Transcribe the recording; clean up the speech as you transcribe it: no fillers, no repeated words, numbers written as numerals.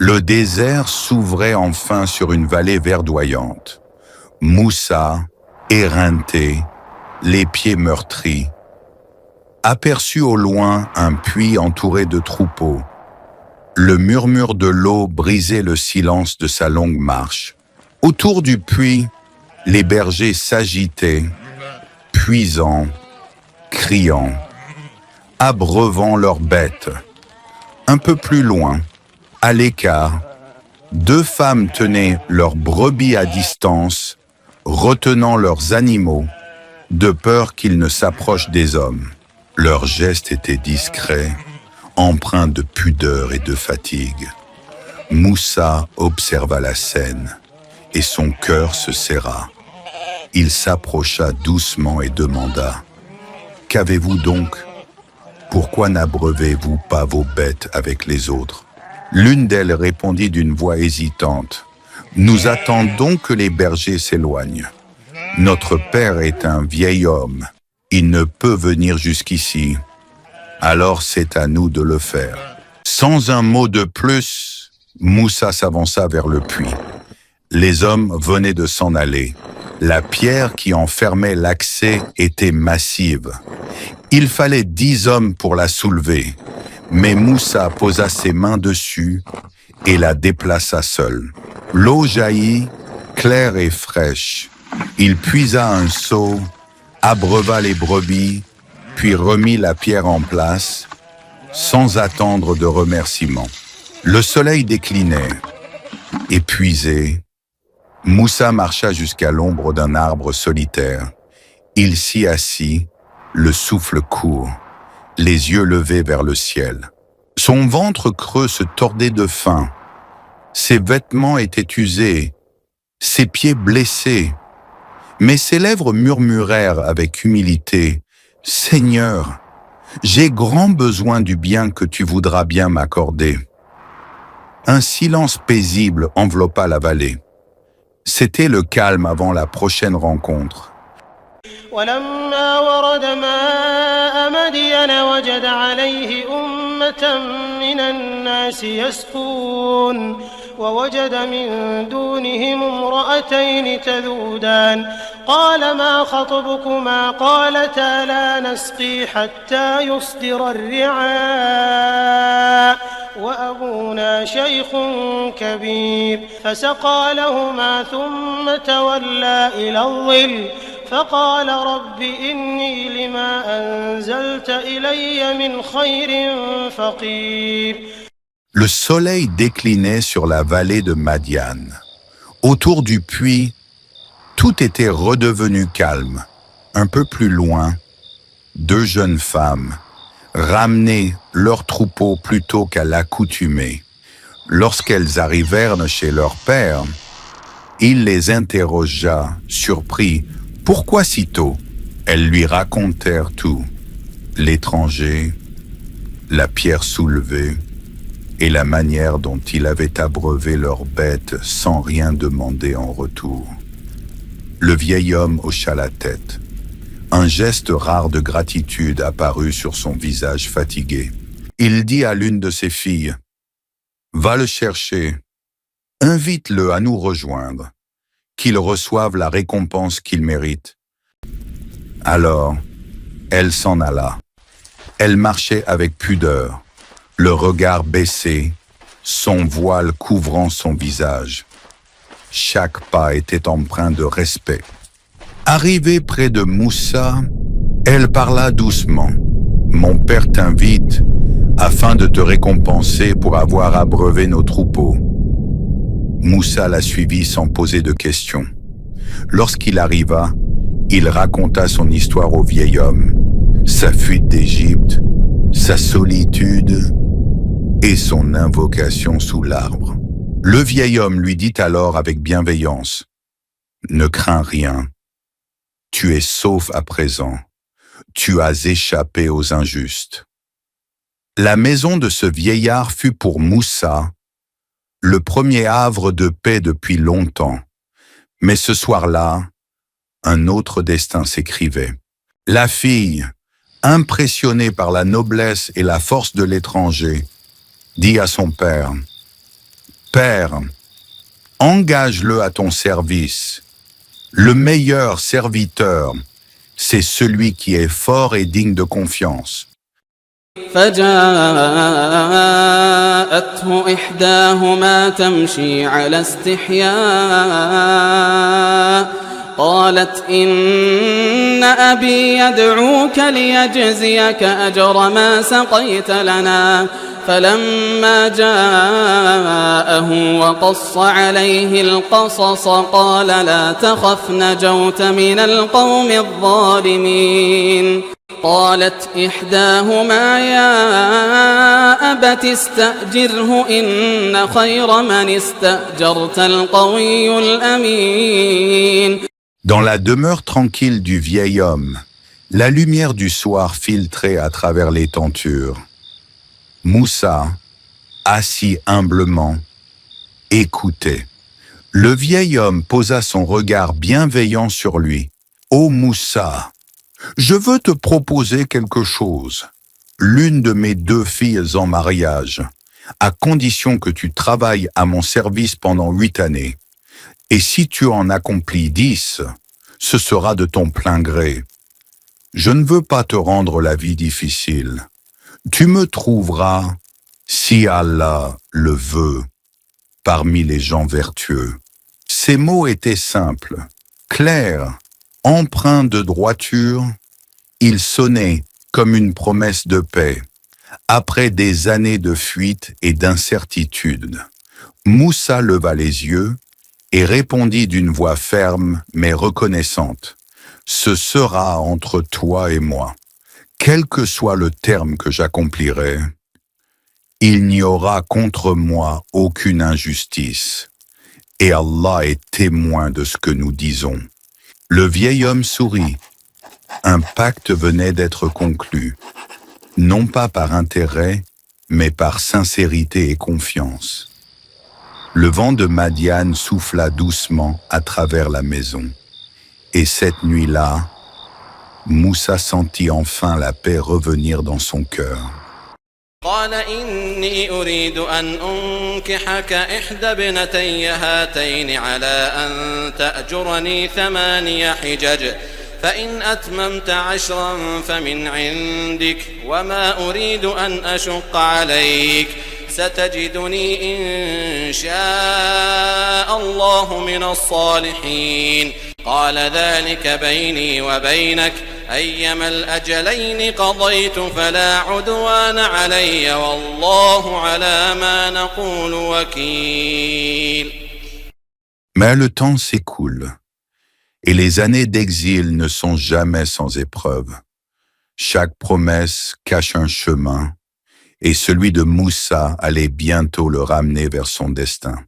Le désert s'ouvrait enfin sur une vallée verdoyante. Moussa, éreinté, les pieds meurtris, aperçut au loin un puits entouré de troupeaux. Le murmure de l'eau brisait le silence de sa longue marche. Autour du puits, les bergers s'agitaient, puisant, criant, abreuvant leurs bêtes. Un peu plus loin, à l'écart, deux femmes tenaient leurs brebis à distance, retenant leurs animaux, de peur qu'ils ne s'approchent des hommes. Leurs gestes étaient discrets, empreints de pudeur et de fatigue. Moussa observa la scène, et son cœur se serra. Il s'approcha doucement et demanda « Qu'avez-vous donc? Pourquoi n'abreuvez-vous pas vos bêtes avec les autres ?» L'une d'elles répondit d'une voix hésitante « Nous attendons que les bergers s'éloignent. Notre père est un vieil homme. Il ne peut venir jusqu'ici. Alors c'est à nous de le faire. » Sans un mot de plus, Moussa s'avança vers le puits. Les hommes venaient de s'en aller. La pierre qui enfermait l'accès était massive. Il fallait 10 hommes pour la soulever, mais Moussa posa ses mains dessus et la déplaça seul. L'eau jaillit, claire et fraîche. Il puisa un seau, abreuva les brebis, puis remit la pierre en place, sans attendre de remerciements. Le soleil déclinait. Épuisé, Moussa marcha jusqu'à l'ombre d'un arbre solitaire. Il s'y assit, le souffle court, les yeux levés vers le ciel. Son ventre creux se tordait de faim. Ses vêtements étaient usés, ses pieds blessés. Mais ses lèvres murmurèrent avec humilité « Seigneur, j'ai grand besoin du bien que tu voudras bien m'accorder. » Un silence paisible enveloppa la vallée. C'était le calme avant la prochaine rencontre. ولما ورد ماء مدين وجد عليه أمة من الناس يسقون ووجد من دونهم امرأتين تذودان قال ما خطبكما قالتا لا نسقي حتى يصدر الرعاء وأبونا شيخ كبير فسقى لهما ثم تولى إلى الظل فقال رب إني لما أنزلت إلي من خير فقير. Le soleil déclinait sur la vallée de Madian. Autour du puits, tout était redevenu calme. Un peu plus loin, deux jeunes femmes ramenaient leur troupeau plus tôt qu'à l'accoutumée. Lorsqu'elles arrivèrent chez leur père, il les interrogea, surpris. Pourquoi si tôt? Elles lui racontèrent tout. L'étranger, la pierre soulevée et la manière dont il avait abreuvé leurs bêtes sans rien demander en retour. Le vieil homme hocha la tête. Un geste rare de gratitude apparut sur son visage fatigué. Il dit à l'une de ses filles « Va le chercher, invite-le à nous rejoindre, qu'il reçoive la récompense qu'il mérite. » Alors, elle s'en alla. Elle marchait avec pudeur, le regard baissé, son voile couvrant son visage. Chaque pas était empreint de respect. Arrivée près de Moussa, elle parla doucement. « Mon père t'invite afin de te récompenser pour avoir abreuvé nos troupeaux. » Moussa la suivit sans poser de questions. Lorsqu'il arriva, il raconta son histoire au vieil homme, sa fuite d'Égypte, sa solitude et son invocation sous l'arbre. Le vieil homme lui dit alors avec bienveillance, « Ne crains rien, tu es sauf à présent, tu as échappé aux injustes. » La maison de ce vieillard fut pour Moussa le premier havre de paix depuis longtemps. Mais ce soir-là, un autre destin s'écrivait. La fille, impressionnée par la noblesse et la force de l'étranger, dit à son père, Père, engage-le à ton service. Le meilleur serviteur, c'est celui qui est fort et digne de confiance. فجاءته إحداهما تمشي على استحياء قالت إن أبي يدعوك ليجزيك أجر ما سقيت لنا فلما جاءه وقص عليه القصص قال لا تخف نجوت من القوم الظالمين قالت إحداهما يا أبت استأجره إن خير من استأجرت القوي الأمين. Dans la demeure tranquille du vieil homme, la lumière du soir filtrait à travers les tentures. Moussa, assis humblement, écoutait. Le vieil homme posa son regard bienveillant sur lui. « Ô Moussa, je veux te proposer quelque chose, l'une de mes 2 filles en mariage, à condition que tu travailles à mon service pendant 8 années. Et si tu en accomplis 10, ce sera de ton plein gré. Je ne veux pas te rendre la vie difficile. Tu me trouveras, si Allah le veut, parmi les gens vertueux. » Ces mots étaient simples, clairs, empreints de droiture. Ils sonnaient comme une promesse de paix. Après des années de fuite et d'incertitude, Moussa leva les yeux et répondit d'une voix ferme mais reconnaissante. « Ce sera entre toi et moi. Quel que soit le terme que j'accomplirai, il n'y aura contre moi aucune injustice. Et Allah est témoin de ce que nous disons. » Le vieil homme sourit. Un pacte venait d'être conclu, non pas par intérêt, mais par sincérité et confiance. Le vent de Madian souffla doucement à travers la maison. Et cette nuit-là, Moussa sentit enfin la paix revenir dans son cœur. قال إني أريد أن أنكحك إحدى ابنتي هاتين على أن تأجرني 8 حجج فإن أتممت 10 فمن عندك وما أريد أن أشق عليك ستجدني إن شاء الله من الصالحين قال ذلك بيني وبينك أيما الأجلين قضيت فلا عدوان علي والله على ما نقول وكيل. Mais le temps s'écoule, et les années d'exil ne sont jamais sans épreuve. Chaque promesse cache un chemin, et celui de Moussa allait bientôt le ramener vers son destin.